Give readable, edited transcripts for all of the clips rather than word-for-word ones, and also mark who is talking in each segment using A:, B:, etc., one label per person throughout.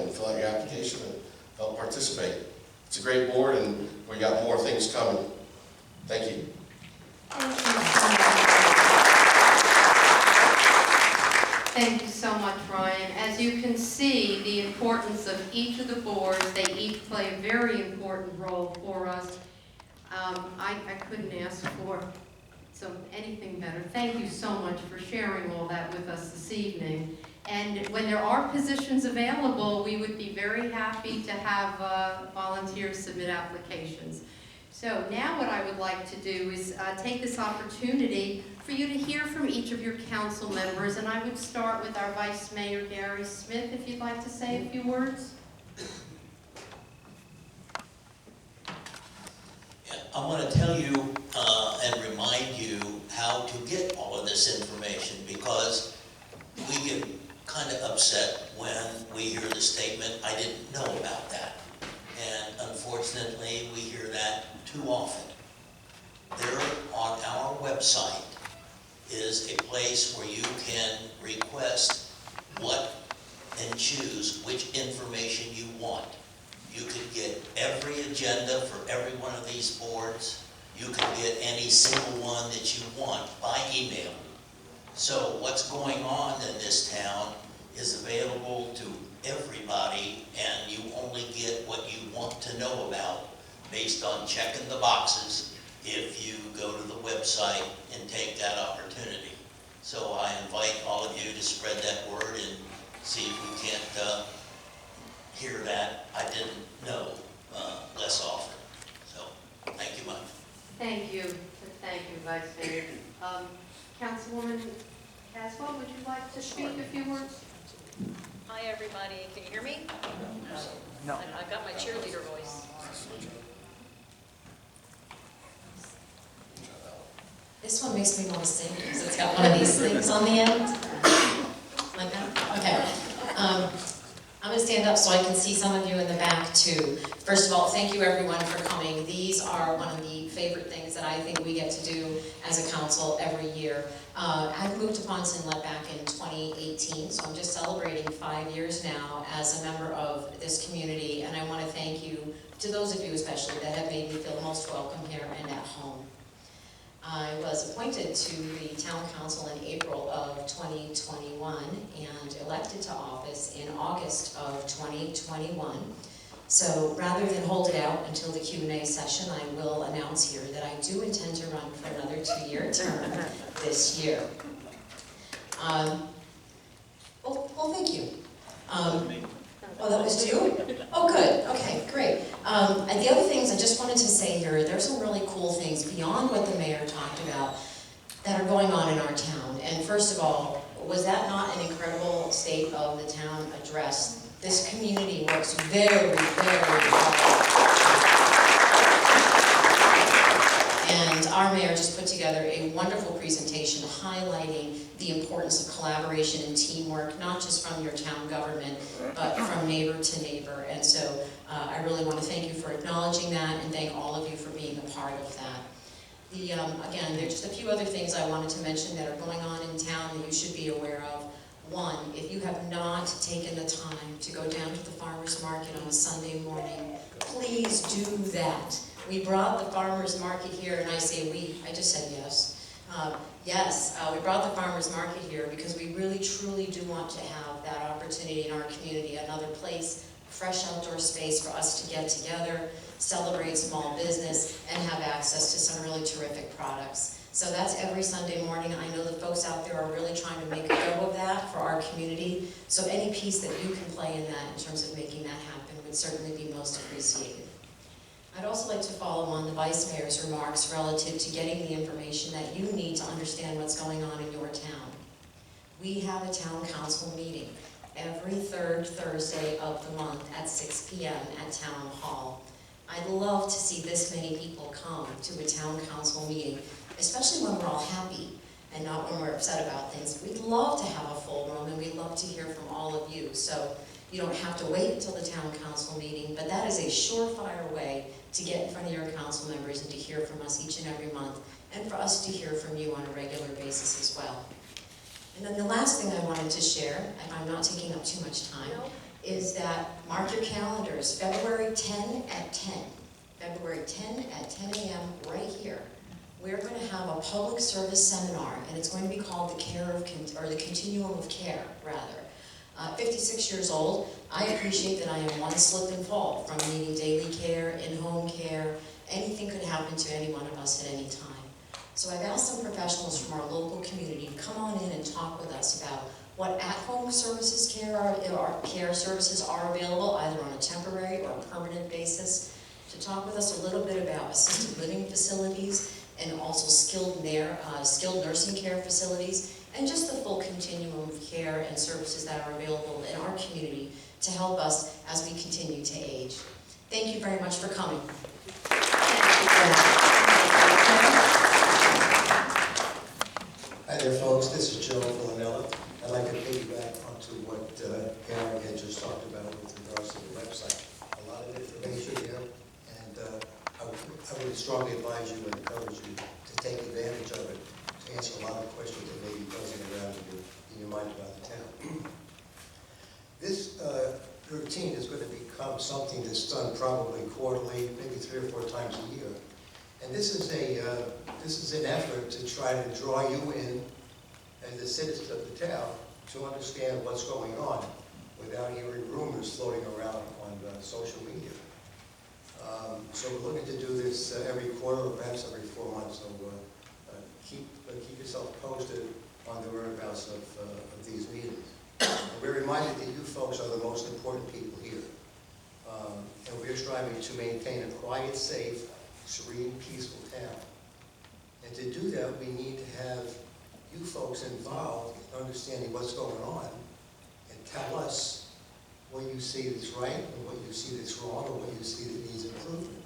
A: and fill out your application and help participate. It's a great board, and we got more things coming. Thank you.
B: Thank you so much, Ryan. As you can see, the importance of each of the boards, they each play a very important role for us. I couldn't ask for anything better. Thank you so much for sharing all that with us this evening. And when there are positions available, we would be very happy to have volunteers submit applications. So now what I would like to do is take this opportunity for you to hear from each of your council members, and I would start with our Vice Mayor, Gary Smith, if you'd like to say a few words.
C: Yeah, I want to tell you and remind you how to get all of this information, because we get kind of upset when we hear the statement, "I didn't know about that." And unfortunately, we hear that too often. There on our website is a place where you can request what and choose which information you want. You could get every agenda for every one of these boards. You can get any single one that you want by email. So what's going on in this town is available to everybody, and you only get what you want to know about based on checking the boxes if you go to the website and take that opportunity. So I invite all of you to spread that word and see if we can't hear that "I didn't know" less often. So thank you much.
B: Thank you. Thank you, Vice Mayor. Councilwoman Caswell, would you like to speak a few words?
D: Hi, everybody. Can you hear me? No. I've got my cheerleader voice.
E: This one makes me want to sing because it's got one of these things on the end. Like that? Okay. I'm going to stand up so I can see some of you in the back too. First of all, thank you everyone for coming. These are one of the favorite things that I think we get to do as a council every year. I moved to Ponce Inlet back in 2018, so I'm just celebrating 5 years now as a member of this community, and I want to thank you, to those of you especially, that have made me feel most welcome here and at home. I was appointed to the town council in April of 2021 and elected to office in August of 2021. So rather than hold it out until the Q&A session, I will announce here that I do intend to run for another 2-year term this year. Well, thank you. Oh, that was you? Oh, good. Okay, great. And the other things I just wanted to say here, there's some really cool things beyond what the mayor talked about that are going on in our town. And first of all, was that not an incredible state of the town address? This community works very, very hard. And our mayor just put together a wonderful presentation highlighting the importance of collaboration and teamwork, not just from your town government, but from neighbor to neighbor. And so I really want to thank you for acknowledging that and thank all of you for being a part of that. Again, there's just a few other things I wanted to mention that are going on in town that you should be aware of. One, if you have not taken the time to go down to the farmer's market on a Sunday morning, please do that. We brought the farmer's market here, and I say we, I just said yes. We brought the farmer's market here because we really truly do want to have that opportunity in our community, another place, fresh outdoor space for us to get together, celebrate small business, and have access to some really terrific products. So that's every Sunday morning. I know the folks out there are really trying to make a go of that for our community. So any piece that you can play in that in terms of making that happen would certainly be most appreciated. I'd also like to follow on the Vice Mayor's remarks relative to getting the information that you need to understand what's going on in your town. We have a town council meeting every third Thursday of the month at 6 p.m. at Town Hall. I'd love to see this many people come to a town council meeting, especially when we're all happy and not when we're upset about things. We'd love to have a full room, and we'd love to hear from all of you. So you don't have to wait until the town council meeting, but that is a surefire way to get in front of your council members and to hear from us each and every month, and for us to hear from you on a regular basis as well. And then the last thing I wanted to share, if I'm not taking up too much time, is that, mark your calendars, February 10 at 10. February 10 at 10 a.m. right here. We're going to have a public service seminar, and it's going to be called the Continuum of Care, rather. 56 years old, I appreciate that I am one slip and fall from needing daily care, in-home care. Anything could happen to any one of us at any time. So I've asked some professionals from our local community to come on in and talk with us about what at-home services care services are available, either on a temporary or a permanent basis, to talk with us a little bit about assisted living facilities and also skilled nursing care facilities, and just the full continuum of care and services that are available in our community to help us as we continue to age. Thank you very much for coming.
F: Hi there, folks. This is Joe Villanella. I'd like to piggyback onto what Gary had just talked about with regards to the website. A lot of information here, and I would strongly advise you and encourage you to take advantage of it to answer a lot of questions that may be buzzing around in your mind about the town. This routine is going to become something that's done probably quarterly, maybe 3 or 4 times a year. And this is an effort to try to draw you in as the citizens of the town to understand what's going on without hearing rumors floating around on social media. So we're looking to do this every quarter or perhaps every 4 months. So keep yourself posted on the whereabouts of these meetings. And we're reminded that you folks are the most important people here. And we're striving to maintain a quiet, safe, serene, peaceful town. And to do that, we need to have you folks involved in understanding what's going on and tell us what you see that's right and what you see that's wrong or what you see that needs improvement.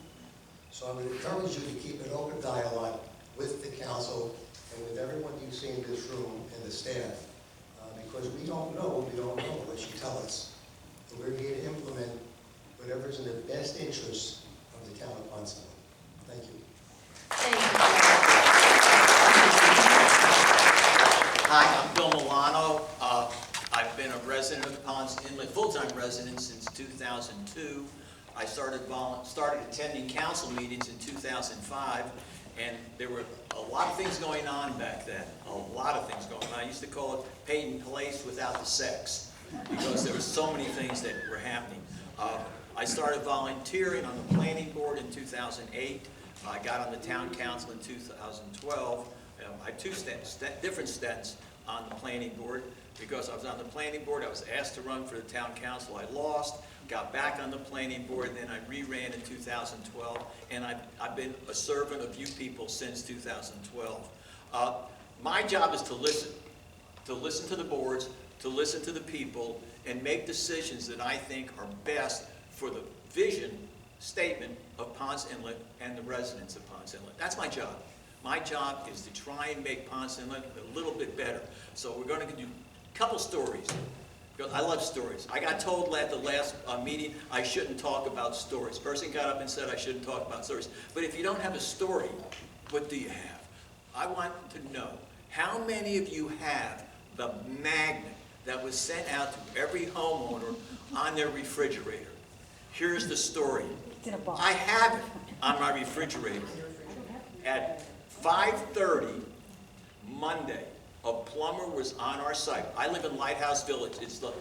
F: So I would encourage you to keep an open dialogue with the council and with everyone you see in this room and the staff, because we don't know what you tell us. And we're here to implement whatever's in the best interest of the town of Ponce Inlet. Thank you.
B: Thank you.
G: Hi, I'm Bill Milano. I've been a resident of Ponce Inlet, full-time resident since 2002. I started attending council meetings in 2005, and there were a lot of things going on back then. A lot of things going on. I used to call it Peyton Place without the sex, because there were so many things that were happening. I started volunteering on the planning board in 2008. I got on the town council in 2012. I had 2 different stints on the planning board. Because I was on the planning board, I was asked to run for the town council. I lost, got back on the planning board, and then I re-ran in 2012. And I've been a servant of you people since 2012. My job is to listen to the boards, to listen to the people, and make decisions that I think are best for the vision statement of Ponce Inlet and the residents of Ponce Inlet. That's my job. My job is to try and make Ponce Inlet a little bit better. So we're going to do a couple stories, because I love stories. I got told at the last meeting I shouldn't talk about stories. Person got up and said I shouldn't talk about stories. But if you don't have a story, what do you have? I want to know, how many of you have the magnet that was sent out to every homeowner on their refrigerator? Here's the story. I have it on my refrigerator. At 5:30 Monday, a plumber was on our site. I live in Lighthouse Village. It's the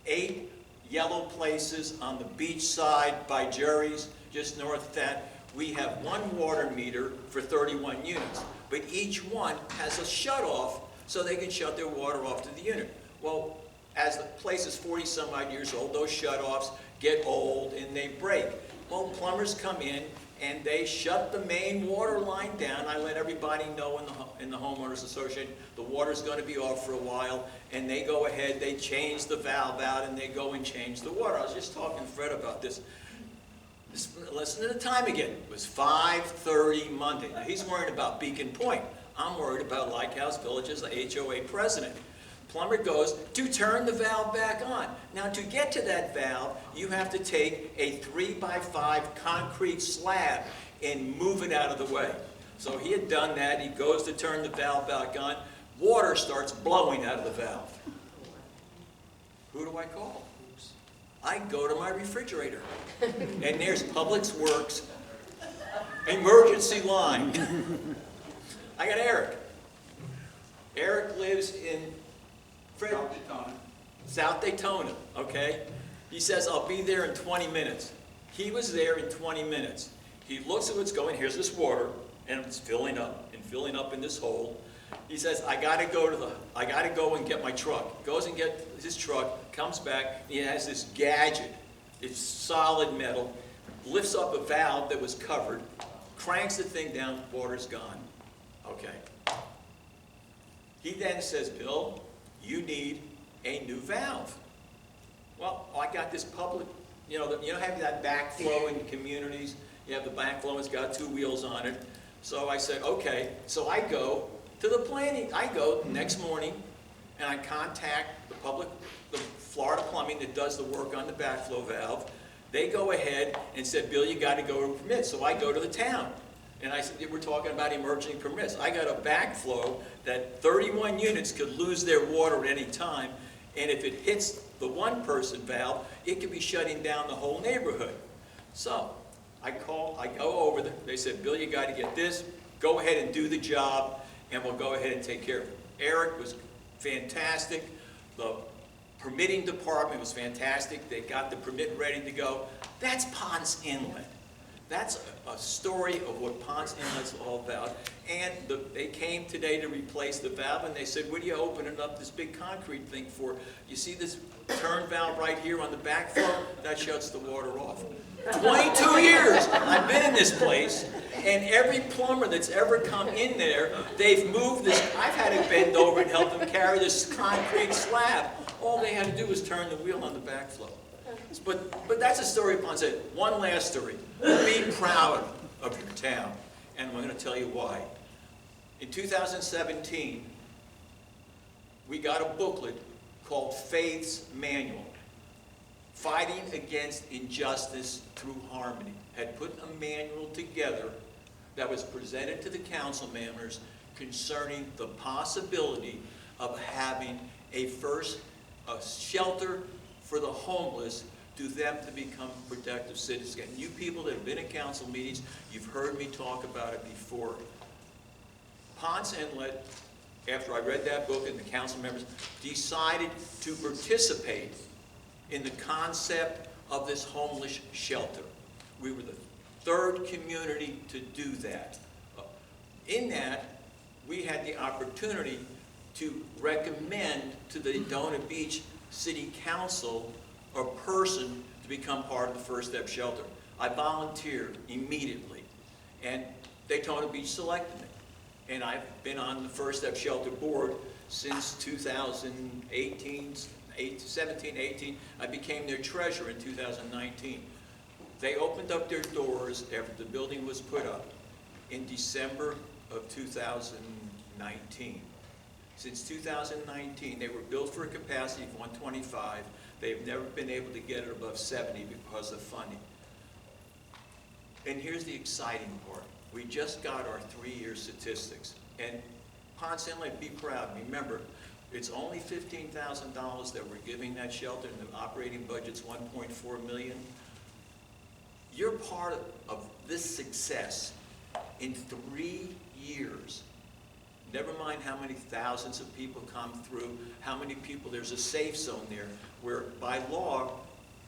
G: 8 yellow places on the beach side by Jerry's, just north of that. We have 1 water meter for 31 units, but each one has a shut-off so they can shut their water off to the unit. Well, as the place is 40-some-odd years old, those shut-offs get old and they break. Well, plumbers come in and they shut the main water line down. I let everybody know in the homeowners association the water's going to be off for a while, and they go ahead, they change the valve out, and they go and change the water. I was just talking to Fred about this. Listen to the time again. It was 5:30 Monday. Now, he's worried about Beacon Point. I'm worried about Lighthouse Village as the HOA president. Plumber goes to turn the valve back on. Now, to get to that valve, you have to take a 3x5 concrete slab and move it out of the way. So he had done that. He goes to turn the valve back on. Water starts blowing out of the valve. Who do I call? I go to my refrigerator, and there's Public Works emergency line. I got Eric. Eric lives in South Daytona, okay? He says, I'll be there in 20 minutes. He was there in 20 minutes. He looks at what's going, here's this water, and it's filling up in this hole. He says, I gotta go and get my truck. Goes and gets his truck, comes back, and he has this gadget. It's solid metal, lifts up a valve that was covered, cranks the thing down, water's gone. Okay. He then says, Bill, you need a new valve. Well, I got this public, you know have that backflow in communities? You have the backflow, it's got 2 wheels on it. So I said, okay. So I go to the planning. I go next morning and I contact the Florida Plumbing that does the work on the backflow valve. They go ahead and said, Bill, you got to go to permits. So I go to the town. And I said, we're talking about emergency permits. I got a backflow that 31 units could lose their water at any time. And if it hits the one-person valve, it could be shutting down the whole neighborhood. So I go over there. They said, Bill, you got to get this. Go ahead and do the job, and we'll go ahead and take care of it. Eric was fantastic. The permitting department was fantastic. They got the permit ready to go. That's Ponce Inlet. That's a story of what Ponce Inlet's all about. And they came today to replace the valve, and they said, what are you opening up this big concrete thing for? You see this turn valve right here on the backflow? That shuts the water off. 22 years I've been in this place, and every plumber that's ever come in there, they've moved this. I've had to bend over and help them carry this concrete slab. All they had to do was turn the wheel on the backflow. But that's a story of Ponce. One last story. Be proud of your town, and I'm going to tell you why. In 2017, we got a booklet called Faith's Manual, Fighting Against Injustice Through Harmony. Had put a manual together that was presented to the council members concerning the possibility of having a shelter for the homeless, to them to become productive citizens. And you people that have been in council meetings, you've heard me talk about it before. Ponce Inlet, after I read that book and the council members, decided to participate in the concept of this homeless shelter. We were the 3rd community to do that. In that, we had the opportunity to recommend to the Daytona Beach City Council a person to become part of the First Step Shelter. I volunteered immediately, and Daytona Beach selected me. And I've been on the First Step Shelter board since 2018, 17, 18. I became their treasurer in 2019. They opened up their doors after the building was put up in December of 2019. Since 2019, they were built for a capacity of 125. They've never been able to get it above 70 because of funding. And here's the exciting part. We just got our 3-year statistics. And Ponce Inlet, be proud. Remember, it's only $15,000 that we're giving that shelter, and the operating budget's $1.4 million. You're part of this success in 3 years. Never mind how many thousands of people come through, how many people, there's a safe zone there, where by law,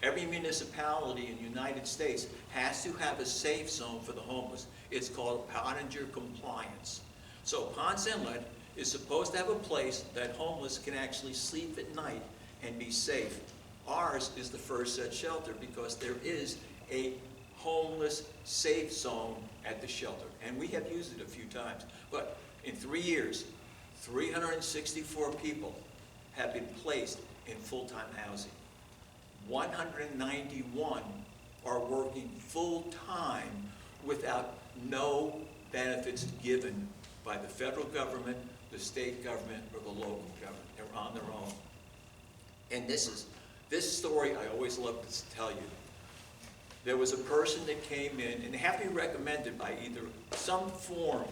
G: every municipality in the United States has to have a safe zone for the homeless. It's called Pottinger compliance. So Ponce Inlet is supposed to have a place that homeless can actually sleep at night and be safe. Ours is the first such shelter because there is a homeless safe zone at the shelter. And we have used it a few times. But in 3 years, 364 people have been placed in full-time housing. 191 are working full-time without no benefits given by the federal government, the state government, or the local government. They're on their own. And this story I always love to tell you. There was a person that came in, and they have to be recommended by either some form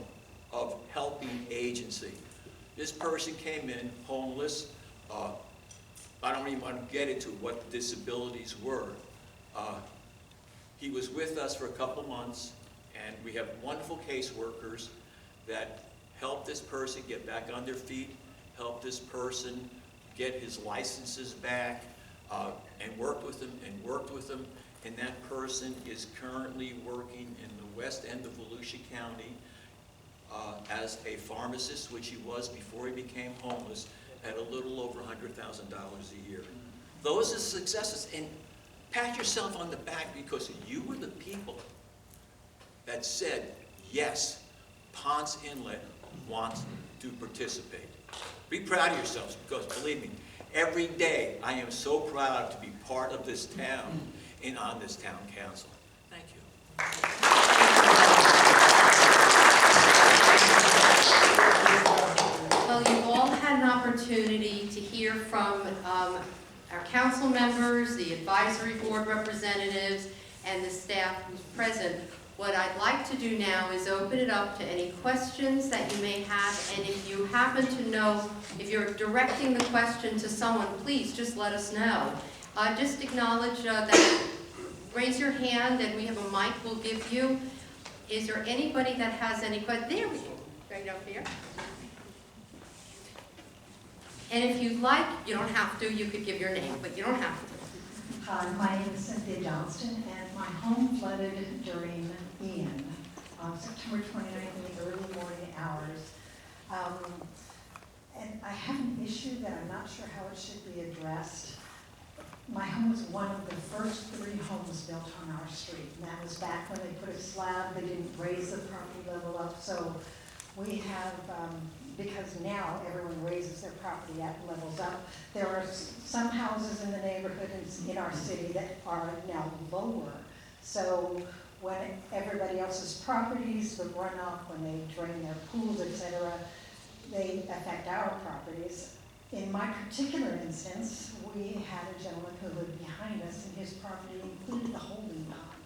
G: of helping agency. This person came in homeless, I don't even want to get into what the disabilities were. He was with us for a couple of months, and we have wonderful caseworkers that helped this person get back on their feet, helped this person get his licenses back, and worked with them and worked with them. And that person is currently working in the west end of Volusia County as a pharmacist, which he was before he became homeless, at a little over $100,000 a year. Those are successes, and pat yourself on the back because you were the people that said, yes, Ponce Inlet wants to participate. Be proud of yourselves because, believe me, every day I am so proud to be part of this town and on this town council. Thank you.
B: Well, you've all had an opportunity to hear from our council members, the advisory board representatives, and the staff who's present. What I'd like to do now is open it up to any questions that you may have, and if you happen to know, if you're directing the question to someone, please just let us know. Just acknowledge that, raise your hand, and we have a mic we'll give you. Is there anybody that has any questions? There we go, right up here. And if you'd like, you don't have to, you could give your name, but you don't have to.
H: Hi, my name is Cynthia Johnston, and my home flooded during Ian on September 29th in the early morning hours. And I have an issue that I'm not sure how it should be addressed. My home was one of the first 3 homes built on our street, and that was back when they put a slab, they didn't raise the property level up, so we have, because now everyone raises their property at levels up, there are some houses in the neighborhood in our city that are now lower. So when everybody else's properties, the runoff, when they drain their pools, etc., they affect our properties. In my particular instance, we had a gentleman who lived behind us, and his property included the holding pond.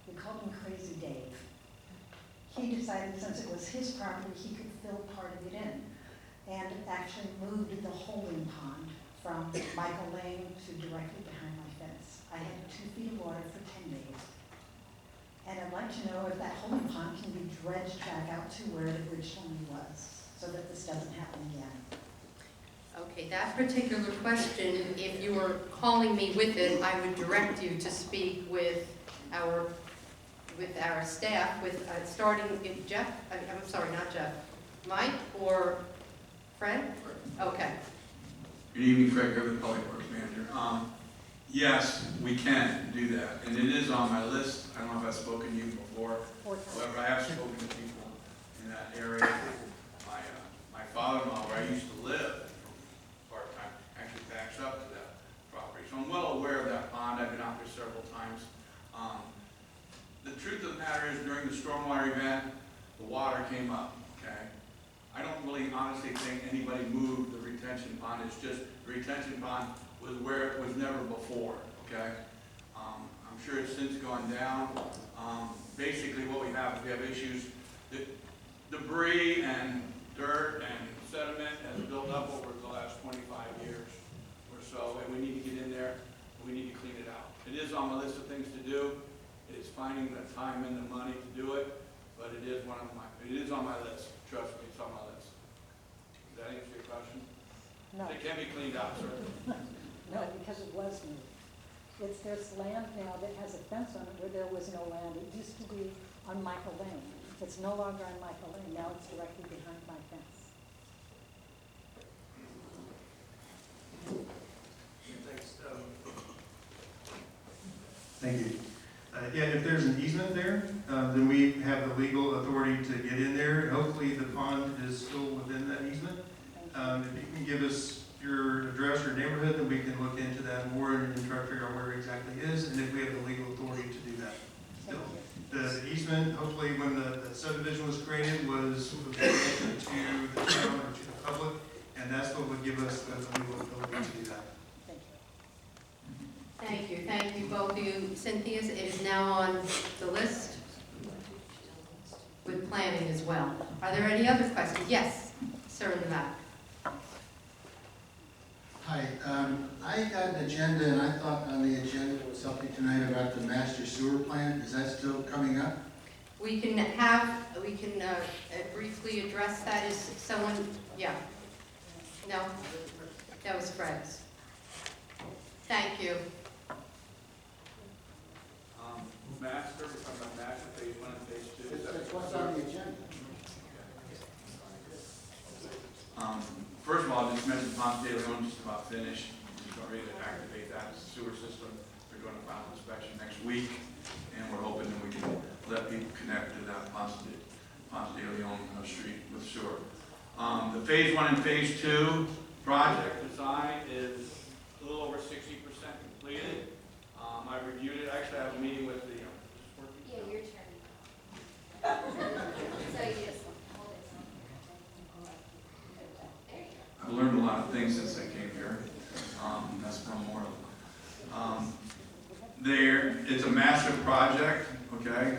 H: We called him Crazy Dave. He decided since it was his property, he could fill part of it in, and actually moved the holding pond from Michael Lane to directly behind my fence. I had 2 feet of water for 10 days. And I'd like to know if that holding pond can be dredged back out to where it originally was, so that this doesn't happen again.
B: Okay, that particular question, if you were calling me with it, I would direct you to speak with our staff, starting with Jeff, I'm sorry, not Jeff, Mike or Fred? Okay.
I: Good evening, Fred Griffin, Public Works Manager. Yes, we can do that, and it is on my list. I don't know if I've spoken to you before. However, I have spoken to people in that area. My father-in-law, where I used to live part-time, actually backs up to that property. So I'm well aware of that pond. I've been out there several times. The truth of the matter is, during the stormwater event, the water came up, okay? I don't really honestly think anybody moved the retention pond. It's just the retention pond was where it was never before, okay? I'm sure it's since gone down. Basically what we have issues, debris and dirt and sediment has built up over the last 25 years or so, and we need to get in there and we need to clean it out. It is on my list of things to do. It's finding the time and the money to do it, but it is on my list. Trust me, it's on my list. Does that answer your question?
H: No.
I: It can be cleaned out, sir.
H: No, because it was moved. There's land now that has a fence on it where there was no land. It used to be on Michael Lane. It's no longer on Michael Lane. Now it's directly behind my fence.
J: Thanks. Thank you. Yeah, if there's an easement there, then we have the legal authority to get in there. Hopefully the pond is still within that easement. If you can give us your address or neighborhood, then we can look into that more and try to figure out where it exactly is, and if we have the legal authority to do that. Still, the easement, hopefully when the subdivision was created, was granted to the town or to the public, and that's what would give us the legal authority to do that.
B: Thank you, both of you. Cynthia, it is now on the list with planning as well. Are there any other questions? Yes, sir in the back.
F: Hi,
K: Hi, I got an agenda and I thought on the agenda there was something tonight about the master sewer plan. Is that still coming up?
B: We can briefly address that. Is someone, yeah. No, that was Fred's. Thank you.
I: Master, we're talking about master, phase 1 and phase 2.
K: It's what's on the agenda.
I: First of all, just mention Ponce Inlet just about finished. We're ready to activate that sewer system. We're doing a final inspection next week, and we're hoping that we can let people connect to that Ponce de Leon street with sewer. The phase 1 and phase 2 project design is a little over 60% completed. I reviewed it. Actually, I have a meeting with the.
L: Yeah, your turn. So you just hold it. There you go.
I: I've learned a lot of things since I came here. That's memorial. It's a massive project, okay?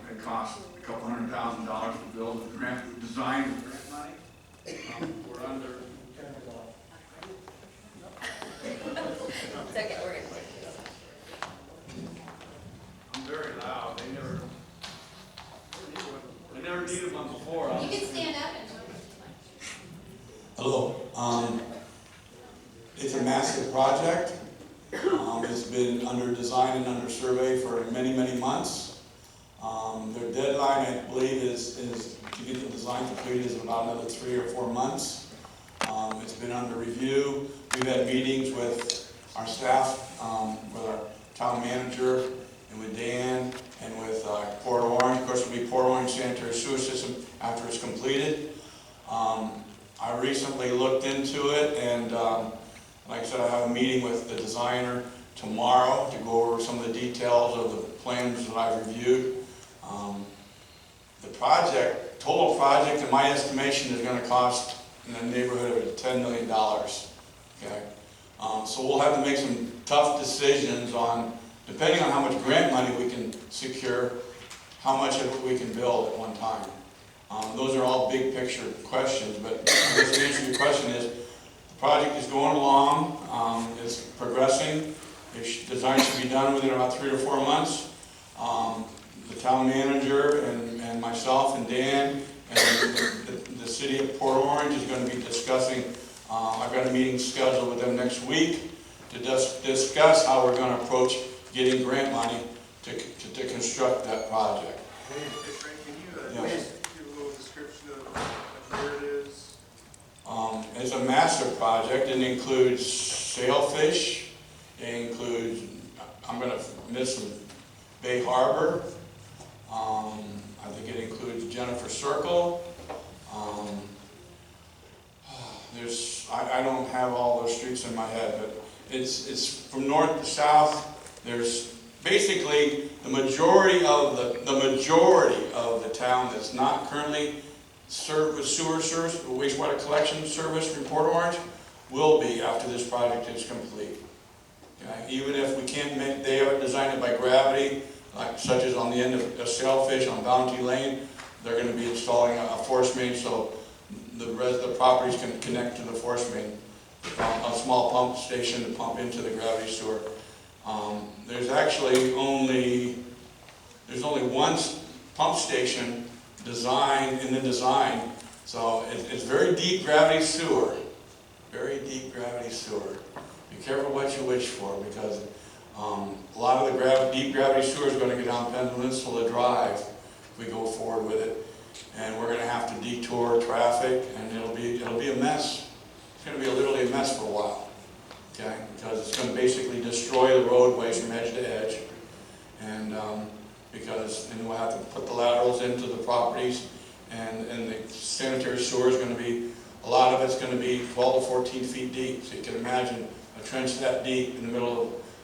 I: It costs a couple $100,000 to build with grant design with grant money. We're under.
D: It's okay, we're good.
I: I'm very loud. I never needed one before.
L: You can stand up and talk.
M: Hello. It's a massive project. It's been under design and under survey for many, many months. Their deadline, I believe, is to get the design completed is about another 3 or 4 months. It's been under review. We've had meetings with our staff, with our town manager, and with Dan, and with Port Orange. Of course, it'll be Port Orange sanitary sewer system after it's completed. I recently looked into it, and like I said, I have a meeting with the designer tomorrow to go over some of the details of the plans that I've reviewed. The total project, in my estimation, is going to cost in the neighborhood of $10 million. Okay, so we'll have to make some tough decisions on, depending on how much grant money we can secure, how much of it we can build at one time. Those are all big picture questions, but the answer to your question is, the project is going along, it's progressing. Design should be done within about 3 or 4 months. The town manager and myself and Dan and the city of Port Orange is going to be discussing, I've got a meeting scheduled with them next week to discuss how we're going to approach getting grant money to construct that project.
J: Hey, Frank, can you
M: Yes.
J: give a little description of where it is?
M: It's a massive project. It includes sailfish. It includes, I'm going to miss some Bay Harbor. I think it includes Jennifer Circle. I don't have all those streets in my head, but it's from north to south. There's basically the majority of the town that's not currently served with sewer service, wastewater collection service from Port Orange, will be after this project is complete. Okay? Even if we can't make, they have it designed by gravity, like such as on the end of Sailfish on Bounty Lane, they're going to be installing a force main so the properties can connect to the force main, a small pump station to pump into the gravity sewer. There's actually only one pump station designed in the design, so it's very deep gravity sewer, very deep gravity sewer. Be careful what you wish for, because a lot of the deep gravity sewer is going to go down Peninsula Drive if we go forward with it, and we're going to have to detour traffic, and it'll be a mess. It's going to be literally a mess for a while, okay? Because it's going to basically destroy the roadways from edge to edge, and then we'll have to put the laterals into the properties, and the sanitary sewer is going to be, a lot of it's going to be 12 to 14 feet deep. So you can imagine a trench that deep in the middle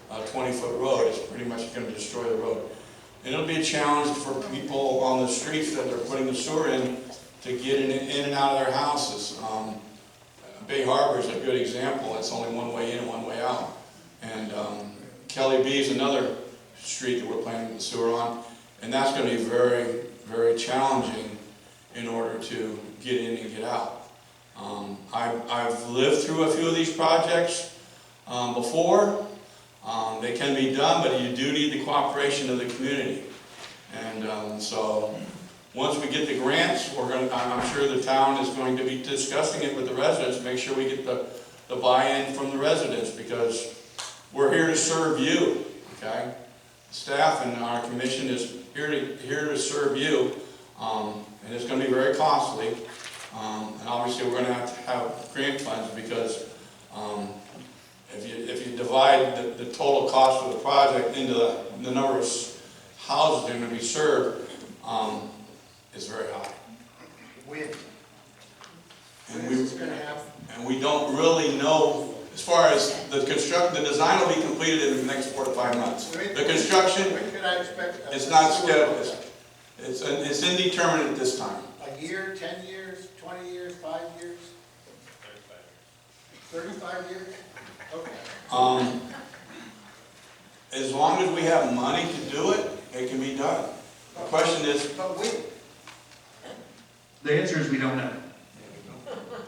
M: of a 20-foot road is pretty much going to destroy the road. And it'll be a challenge for people on the streets that they're putting the sewer in to get in and out of their houses. Bay Harbor is a good example. It's only one way in and one way out. And Kelly B is another street that we're planning the sewer on. And that's going to be very, very challenging in order to get in and get out. I've lived through a few of these projects before. They can be done, but you do need the cooperation of the community. And so once we get the grants, I'm sure the town is going to be discussing it with the residents, make sure we get the buy-in from the residents, because we're here to serve you, okay? Staff and our commission is here to serve you, and it's going to be very costly. And obviously we're going to have grant funds, because if you divide the total cost of the project into the number of houses that are going to be served, it's very high. And we don't really know, as far as the design will be completed in the next 4 to 5 months. The construction,
K: When could I expect?
M: it's not scheduled. It's indeterminate at this time.
K: A year, 10 years, 20 years, 5 years? 35 years? Okay.
M: As long as we have money to do it, it can be done. The question is,
J: The answer is we don't know.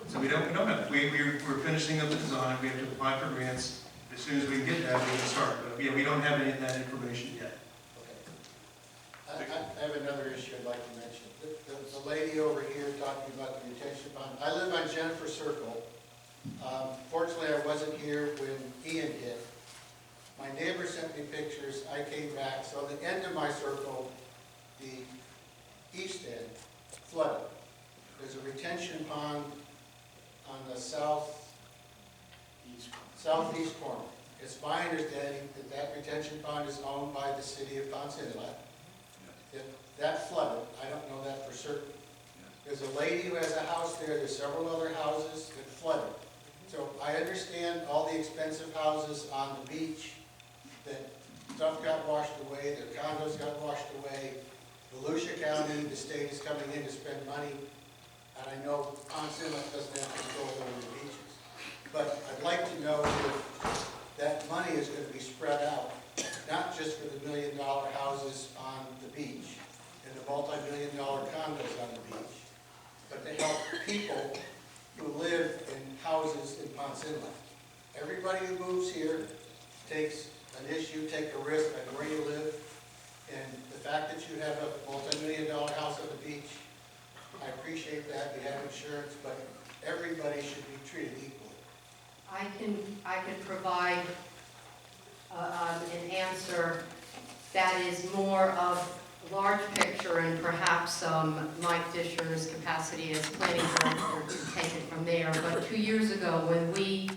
J: So we don't know. We're finishing up the design, we have to apply for grants. As soon as we can get that, we can start. But yeah, we don't have any of that information yet.
K: I have another issue I'd like to mention. The lady over here talking about the retention pond. I live on Jennifer Circle. Fortunately, I wasn't here when Ian hit. My neighbor sent me pictures. I came back. So the end of my circle, the east end, flooded. There's a retention pond on the southeast corner. It's my understanding that that retention pond is owned by the city of Ponce Inlet. If that flooded, I don't know that for certain. There's a lady who has a house there, there's several other houses that flooded. So I understand all the expensive houses on the beach, that stuff got washed away, their condos got washed away. Volusia County, the state is coming in to spend money, and I know Ponce Inlet doesn't have control over the beaches. But I'd like to know if that money is going to be spread out, not just for the $1 million houses on the beach and the multi-million-dollar condos on the beach, but to help people who live in houses in Ponce Inlet. Everybody who moves here takes an issue, take a risk on where you live, and the fact that you have a multi-million-dollar house on the beach, I appreciate that, you have insurance, but everybody should be treated equally.
B: I can provide an answer that is more of large picture, and perhaps Mike Fisher's capacity as planning director to take it from there. But 2 years ago, when we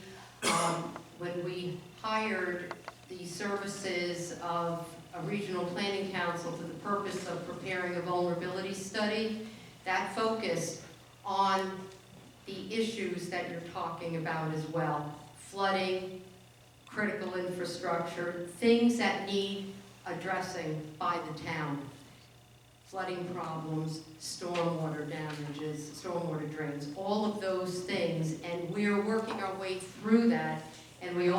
B: hired the services of a regional planning council for the purpose of preparing a vulnerability study, that focused on the issues that you're talking about as well. Flooding, critical infrastructure, things that need addressing by the town. Flooding problems, stormwater damages, stormwater drains, all of those things, and we're working our way through that. And we're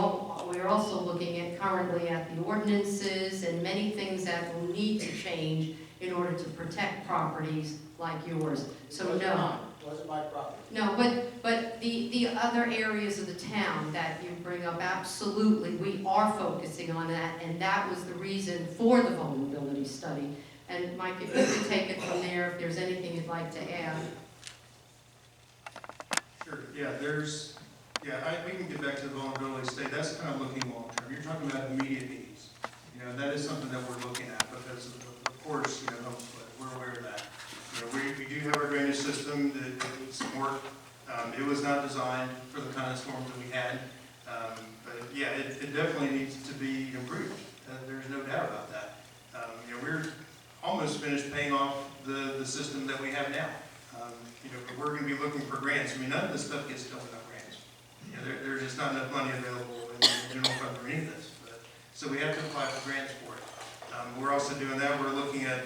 B: also looking at currently at the ordinances and many things that will need to change in order to protect properties like yours. So no.
K: Wasn't my property.
B: No, but the other areas of the town that you bring up, absolutely, we are focusing on that, and that was the reason for the vulnerability study. And Mike, if you could take it from there, if there's anything you'd like to add.
J: Sure, yeah, we can get back to the vulnerability state. That's kind of looking long term. You're talking about immediate needs. You know, that is something that we're looking at because of course, you know, we're aware of that. You know, we do have our drainage system that needs some work. It was not designed for the kind of storms that we had. But yeah, it definitely needs to be improved. There's no doubt about that. You know, we're almost finished paying off the system that we have now. You know, but we're going to be looking for grants. I mean, none of this stuff gets done without grants. You know, there's just not enough money available in the general fund for any of this. So we have to apply for grants for it. We're also doing that. We're looking at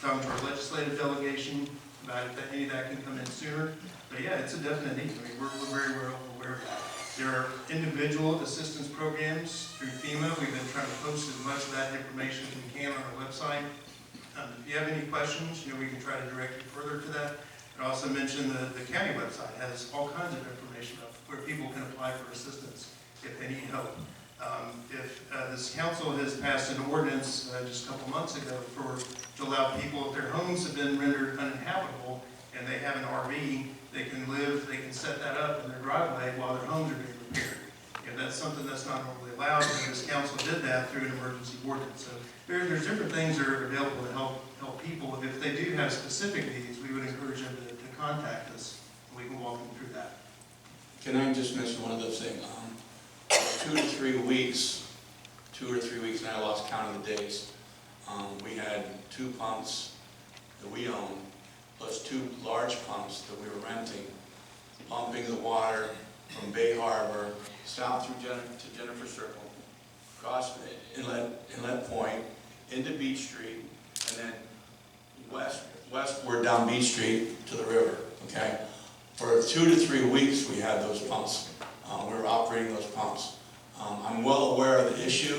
J: talking to our legislative delegation about if any of that can come in sooner. But yeah, it's a definite need. I mean, we're very well aware of that. There are individual assistance programs through FEMA. We've been trying to post as much of that information as we can on our website. If you have any questions, you know, we can try to direct you further to that. I also mentioned the county website has all kinds of information of where people can apply for assistance if they need help. If this council has passed an ordinance just a couple months ago to allow people, if their homes have been rendered uninhabitable and they have an RV, they can set that up in their driveway while their homes are being repaired. And that's something that's not normally allowed, and this council did that through an emergency ordinance. So there's different things that are available to help people. And if they do have specific needs, we would encourage them to contact us, and we can walk them through that.
M: Can I just mention one other thing? 2 to 3 weeks, and I lost count of the days. We had 2 pumps that we own, plus 2 large pumps that we were renting, pumping the water from Bay Harbor south through to Jennifer Circle, across Inlet Point, into Beach Street, and then westward down Beach Street to the river, okay? For 2 to 3 weeks, we had those pumps. We were operating those pumps. I'm well aware of the issue.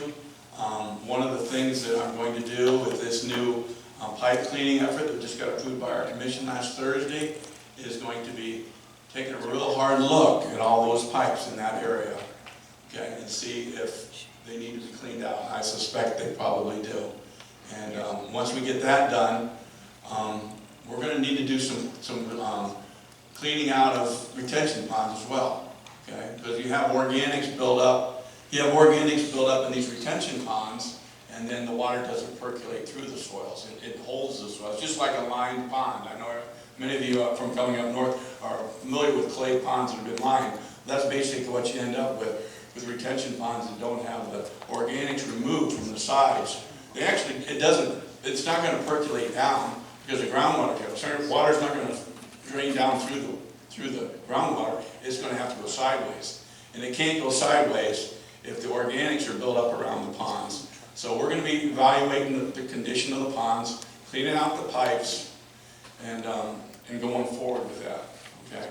M: One of the things that I'm going to do with this new pipe cleaning effort that just got approved by our commission last Thursday is going to be taking a real hard look at all those pipes in that area, okay, and see if they need to be cleaned out. I suspect they probably do. And once we get that done, we're going to need to do some cleaning out of retention ponds as well, okay? Because you have organics build up. You have organics build up in these retention ponds, and then the water doesn't percolate through the soils. It holds the soils, just like a lined pond. I know many of you from coming up north are familiar with clay ponds that have been lined. That's basically what you end up with retention ponds that don't have the organics removed from the sides. They actually, it's not going to percolate down because the groundwater, water's not going to drain down through the groundwater. It's going to have to go sideways. And it can't go sideways if the organics are built up around the ponds. So we're going to be evaluating the condition of the ponds, cleaning out the pipes, and going forward with that, okay?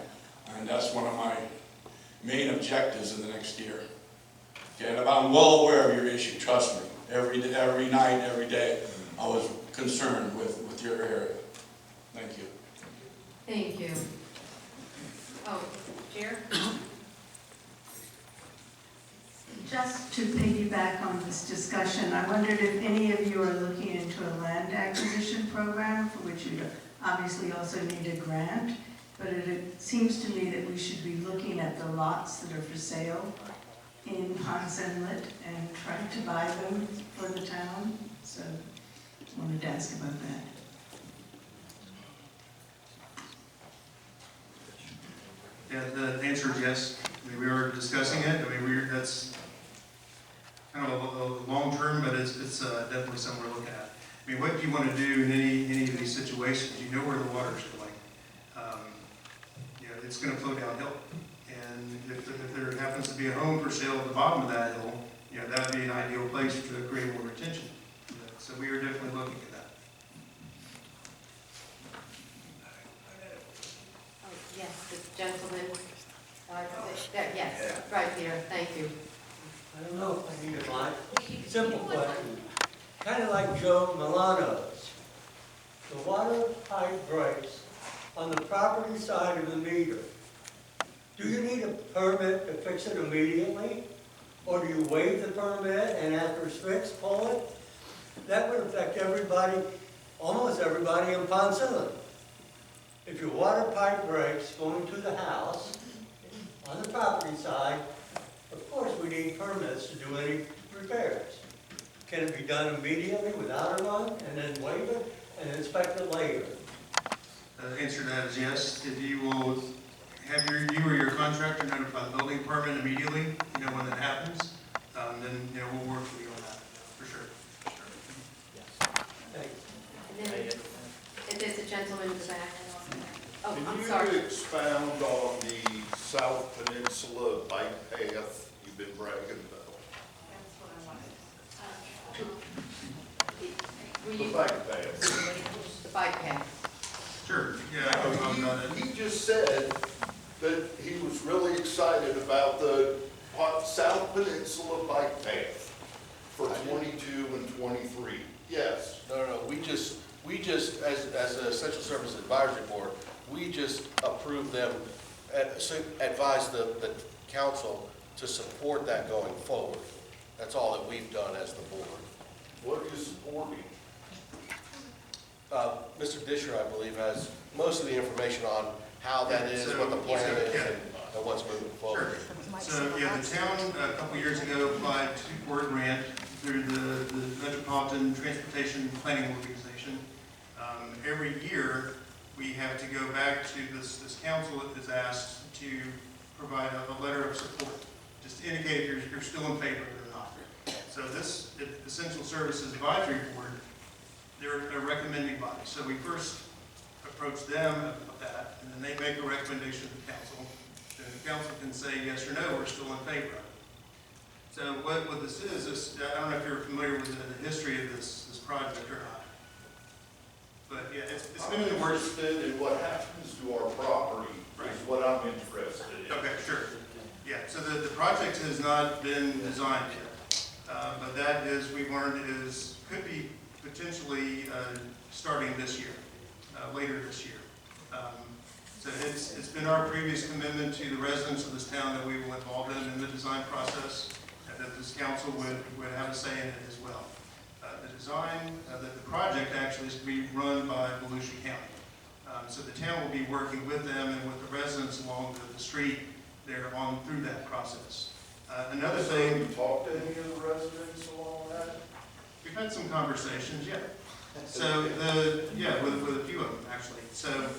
M: And that's one of my main objectives in the next year. Okay, and I'm well aware of your issue, trust me. Every night, every day, I was concerned with your area. Thank you.
B: Thank you. Oh, Chair?
H: Just to piggyback on this discussion, I wondered if any of you are looking into a land acquisition program for which you obviously also need a grant, but it seems to me that we should be looking at the lots that are for sale in Ponce Inlet and trying to buy them for the town. So I wanted to ask about that.
J: Yeah, the answer is yes. I mean, we are discussing it. I mean, that's kind of a long term, but it's definitely something we're looking at. I mean, what do you want to do in any of these situations? You know where the water's going. You know, it's going to flow downhill. And if there happens to be a home for sale at the bottom of that hill, you know, that would be an ideal place to create more retention. So we are definitely looking at that.
B: Oh, yes, the gentleman. Yes, right here, thank you.
N: I don't know if I need a mic. Simple question. Kind of like Joe Milano's. The water pipe breaks on the property side of the meter. Do you need a permit to fix it immediately? Or do you waive the permit and after it's fixed, pull it? That would affect everybody, almost everybody in Ponce Inlet. If your water pipe breaks going to the house, on the property side, of course we need permits to do any repairs. Can it be done immediately without a run and then waive it and inspect it later?
J: The answer to that is yes. If you will have you or your contractor notify the building department immediately, you know, when that happens, then, you know, we'll work with you on that, for sure.
B: And then there's a gentleman in the back. Oh, I'm
O: Can
B: sorry.
O: you expound on the South Peninsula bike path you've been bragging about? The bike path.
B: The bike path.
J: Sure, yeah.
O: He just said that he was really excited about the South Peninsula bike path for 22 and 23. Yes.
A: No, we just, as a Essential Service Advisory Board, We just approve them, advise the council to support that going forward. That's all that we've done as the board.
O: What are you supporting?
A: Mr. Disher, I believe, has most of the information on how that is, what the plan is, and what's moving forward.
J: So, yeah, the town a couple years ago applied for a grant through the Metropolitan Transportation Planning Organization. Every year, we have to go back to this council is asked to provide a letter of support, just to indicate if you're still in favor or not. So this Essential Services Advisory Board, they're a recommending body. So we first approach them about that, and then they make a recommendation to the council. Then the council can say yes or no, we're still in favor of it. So what this is, I don't know if you're familiar with the history of this project or not. But yeah, it's been in the works.
O: Interested in what happens to our property is what I'm interested in.
J: Okay, sure. Yeah, so the project has not been designed yet. But that is, we learned, could be potentially starting this year, later this year. So it's been our previous commitment to the residents of this town that we will involve them in the design process, and that this council would have a say in it as well. The design, the project actually is to be run by Volusia County. So the town will be working with them and with the residents along the street there on through that process. Another thing.
O: Have you talked to any of the residents along that?
J: We've had some conversations, yeah. So with a few of them actually. So,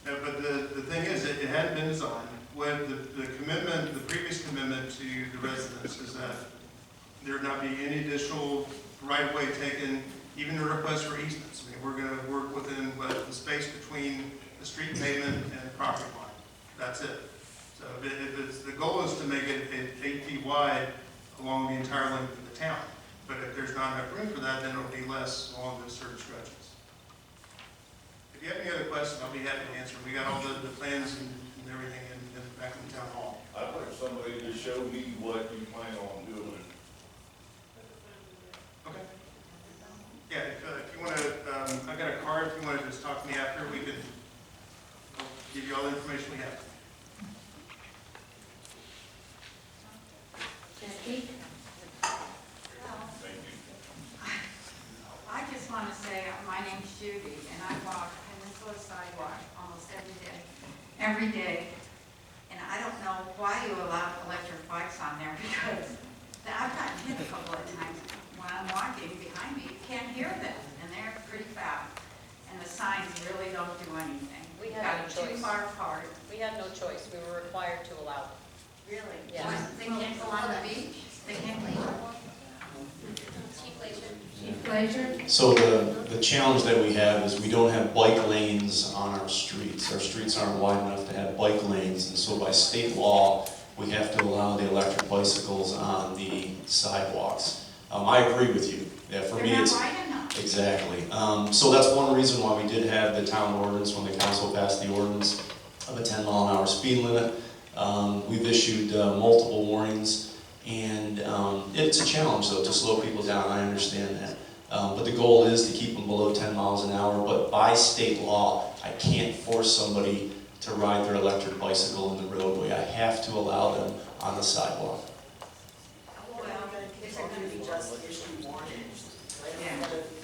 J: but the thing is, it hadn't been designed. What the commitment, the previous commitment to the residents is that there would not be any additional right-of-way taken, even a request for easements. I mean, we're going to work within the space between the street pavement and the property line. That's it. So the goal is to make it 8 feet wide along the entire length of the town. But if there's not enough room for that, then it'll be less along those certain stretches. If you have any other questions, I'll be happy to answer. We got all the plans and everything in back in the town hall.
O: I'd like somebody to show me what you plan on doing.
J: Okay. Yeah, if you want to, I've got a card. If you want to just talk to me after, we can give you all the information we have.
B: Jackie?
L: I just want to say, my name's Judy, and I walk Peninsula Sidewalk almost every day. Every day. And I don't know why you allow electric bikes on there, because I've gotten hit a couple of times when I'm walking behind me. You can't hear them, and they're pretty fast. And the signs really don't do anything.
D: We had no
L: Got
D: choice.
L: too far apart.
D: We had no choice. We were required to allow them.
L: Really?
D: Yeah.
L: They can't go on the beach? They can't leave?
B: Chief Glazier?
P: So the challenge that we have is we don't have bike lanes on our streets. Our streets aren't wide enough to have bike lanes, and so by state law, we have to allow the electric bicycles on the sidewalks. I agree with you. Yeah, for me, it's exactly. So that's one reason why we did have the town ordinance when the council passed the ordinance of a 10-mile-an-hour speed limit. We've issued multiple warnings. And it's a challenge, though, to slow people down. I understand that. But the goal is to keep them below 10 miles an hour. But by state law, I can't force somebody to ride their electric bicycle in the roadway. I have to allow them on the sidewalk.
L: Well, is it going to be just issue warnings?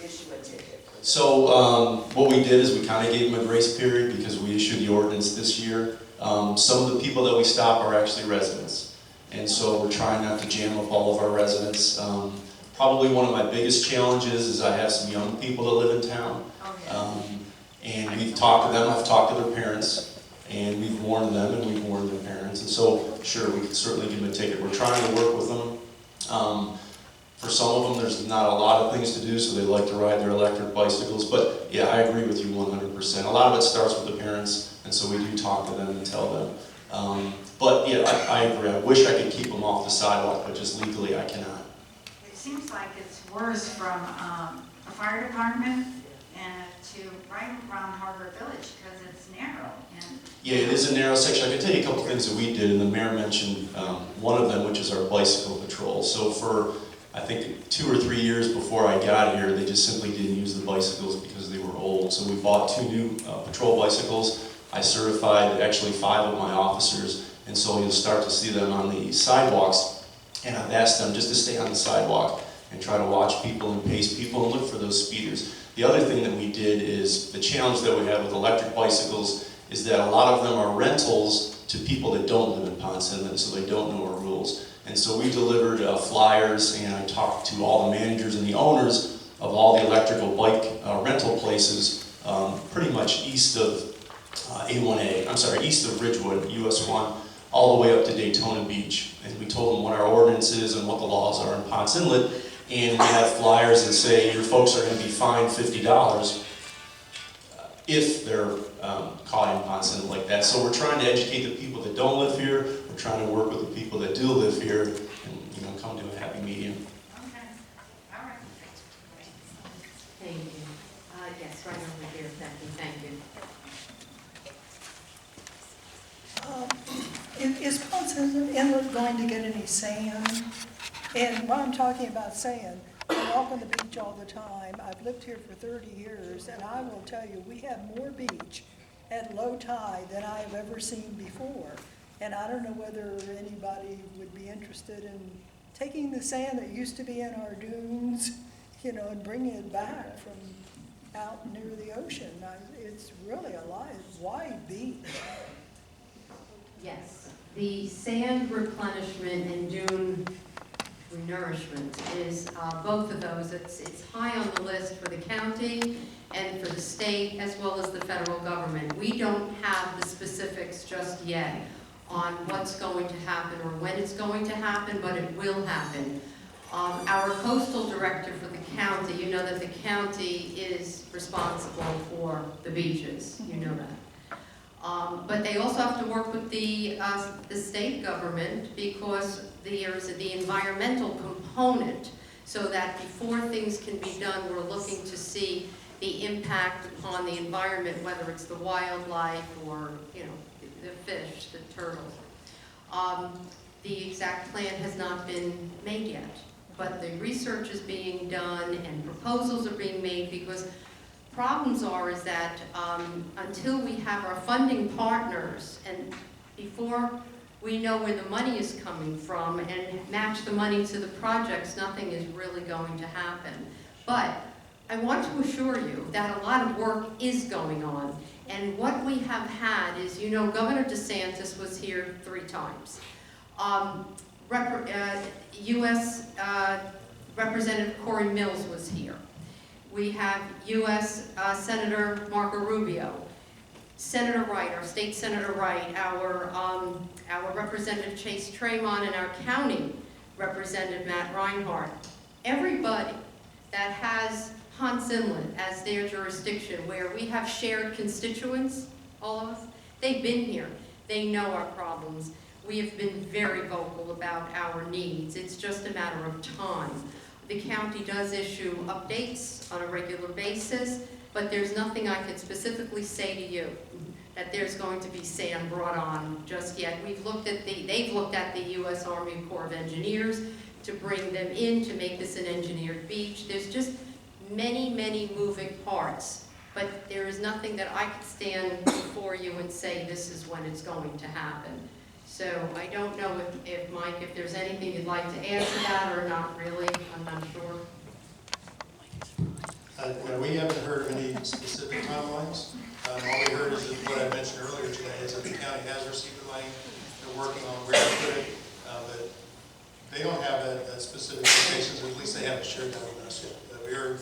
L: Issue a ticket?
P: So what we did is we kind of gave them a grace period because we issued the ordinance this year. Some of the people that we stop are actually residents. And so we're trying not to jam up all of our residents. Probably one of my biggest challenges is I have some young people that live in town. And we've talked to them, I've talked to their parents, and we've warned them and we've warned their parents. And so, sure, we can certainly give them a ticket. We're trying to work with them. For some of them, there's not a lot of things to do, so they like to ride their electric bicycles. But yeah, I agree with you 100%. A lot of it starts with the parents, and so we do talk to them and tell them. But yeah, I agree. I wish I could keep them off the sidewalk, but just legally I cannot.
L: It seems like it's worse from the fire department and to right around Harbor Village because it's narrow. And
P: yeah, it is a narrow section. I can tell you a couple things that we did, and the mayor mentioned one of them, which is our bicycle patrol. So for, I think, 2 or 3 years before I got here, they just simply didn't use the bicycles because they were old. So we bought 2 new patrol bicycles. I certified actually 5 of my officers, and so you'll start to see them on the sidewalks. And I've asked them just to stay on the sidewalk and try to watch people and pace people and look for those speeders. The other thing that we did is, the challenge that we have with electric bicycles is that a lot of them are rentals to people that don't live in Ponce Inlet, so they don't know our rules. And so we delivered flyers, and I talked to all the managers and the owners of all the electrical bike rental places, pretty much east of east of Ridgewood, US 1, all the way up to Daytona Beach. And we told them what our ordinance is and what the laws are in Ponce Inlet. And we have flyers that say your folks are going to be fined $50 if they're caught in Ponce Inlet like that. So we're trying to educate the people that don't live here. We're trying to work with the people that do live here, and come to a happy medium.
L: Okay, all right.
B: Thank you. Yes, right over here, Becky, thank you.
Q: Is Ponce Inlet going to get any sand? And while I'm talking about sand, I walk on the beach all the time. I've lived here for 30 years, and I will tell you, we have more beach at low tide than I have ever seen before. And I don't know whether anybody would be interested in taking the sand that used to be in our dunes, and bringing it back from out near the ocean. It's really a wide beach.
B: Yes, the sand replenishment and dune renourishment is both of those. It's high on the list for the county and for the state as well as the federal government. We don't have the specifics just yet on what's going to happen or when it's going to happen, but it will happen. Our coastal director for the county, you know that the county is responsible for the beaches, you know that. But they also have to work with the state government because there's the environmental component, so that before things can be done, we're looking to see the impact upon the environment, whether it's the wildlife or the fish, the turtles. The exact plan has not been made yet, but the research is being done and proposals are being made, because problems is that until we have our funding partners and before we know where the money is coming from and match the money to the projects, nothing is really going to happen. But I want to assure you that a lot of work is going on. And what we have had is, Governor DeSantis was here 3 times. U.S. Representative Corey Mills was here. We have U.S. Senator Marco Rubio, Senator Wright, our state Senator Wright, our Representative Chase Tremont, and our county Representative Matt Reinhardt. Everybody that has Ponce Inlet as their jurisdiction, where we have shared constituents, all of us, they've been here. They know our problems. We have been very vocal about our needs. It's just a matter of time. The county does issue updates on a regular basis, but there's nothing I could specifically say to you that there's going to be sand brought on just yet. They've looked at the U.S. Army Corps of Engineers to bring them in to make this an engineered beach. There's just many, many moving parts, but there is nothing that I could stand before you and say this is when it's going to happen. So I don't know if Mike, if there's anything you'd like to add to that or not really, I'm not sure.
J: We haven't heard of any specific timelines. All we heard is what I mentioned earlier today, is that the county has received the money. They're working on where to put it, but they don't have a specific locations. At least they haven't shared that with us yet. We're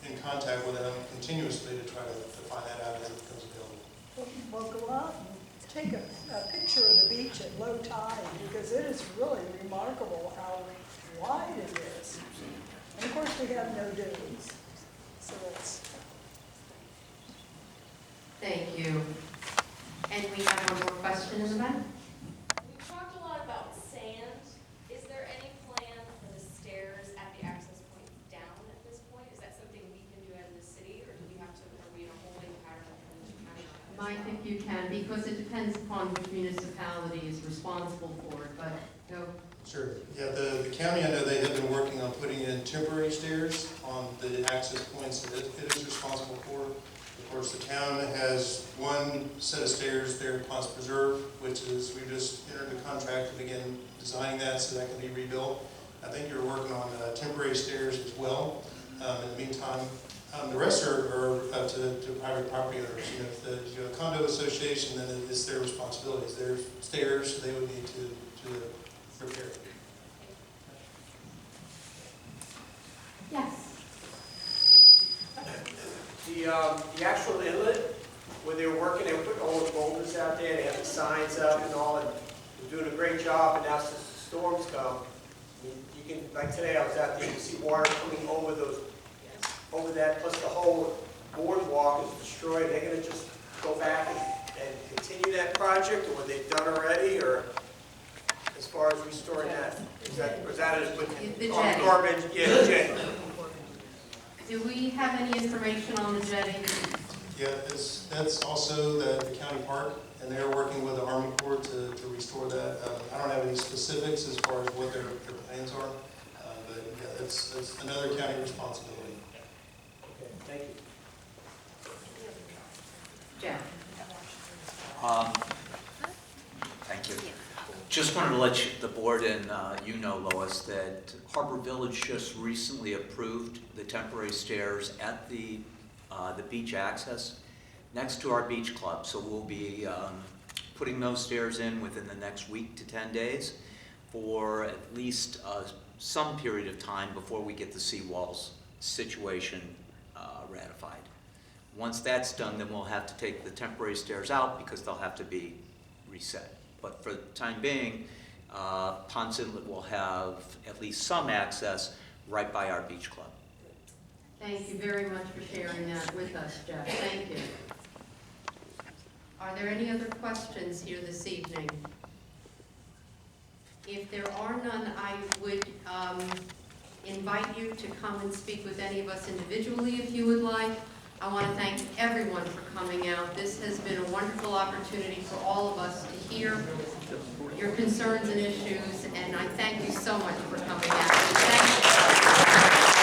J: in contact with them continuously to try to find that out as it becomes available.
Q: Well, go out and take a picture of the beach at low tide, because it is really remarkable how wide it is. And of course, we have no dunes, so that's...
B: Thank you. And we have one more question in the back.
R: We've talked a lot about sand. Is there any plan for the stairs at the access point down at this point? Is that something we can do as a city, or do we have to, are we in a holding pattern from the county on that?
B: I think you can, because it depends upon which municipality is responsible for it, but go.
J: Sure. Yeah, the county, I know they have been working on putting in temporary stairs on the access points that it is responsible for. Of course, the town has one set of stairs there at Ponce Preserve, which is, we just entered the contract to begin designing that so that can be rebuilt. I think you're working on temporary stairs as well. In the meantime, the rest are up to private property owners. You know, if the condo association, then it's their responsibility. It's their stairs, so they would need to repair it.
B: Yes.
S: The actual inlet, where they were working, they were putting all the boulders out there, they had the signs up and all, and they're doing a great job, and now since the storms come, you can, like today, I was out there, you can see water coming over those, over that, plus the whole boardwalk is destroyed. They're gonna just go back and continue that project, or what they've done already, or as far as restoring that? Is that with
B: The jetty.
S: garbage? Yeah, the jetty.
B: Do we have any information on the jetty?
J: Yeah, that's also the county park, and they're working with the Army Corps to restore that. I don't have any specifics as far as what their plans are, but yeah, that's another county responsibility.
S: Okay, thank you.
B: Jeff?
G: Thank you. Just wanted to let the board and you know, Lois, that Harbor Village just recently approved the temporary stairs at the beach access next to our beach club. So we'll be putting those stairs in within the next week to 10 days for at least some period of time before we get the seawalls situation ratified. Once that's done, then we'll have to take the temporary stairs out because they'll have to be reset. But for the time being, Ponce Inlet will have at least some access right by our beach club.
B: Thank you very much for sharing that with us, Jeff. Thank you. Are there any other questions here this evening? If there are none, I would invite you to come and speak with any of us individually if you would like. I want to thank everyone for coming out. This has been a wonderful opportunity for all of us to hear your concerns and issues, and I thank you so much for coming out. Thank you.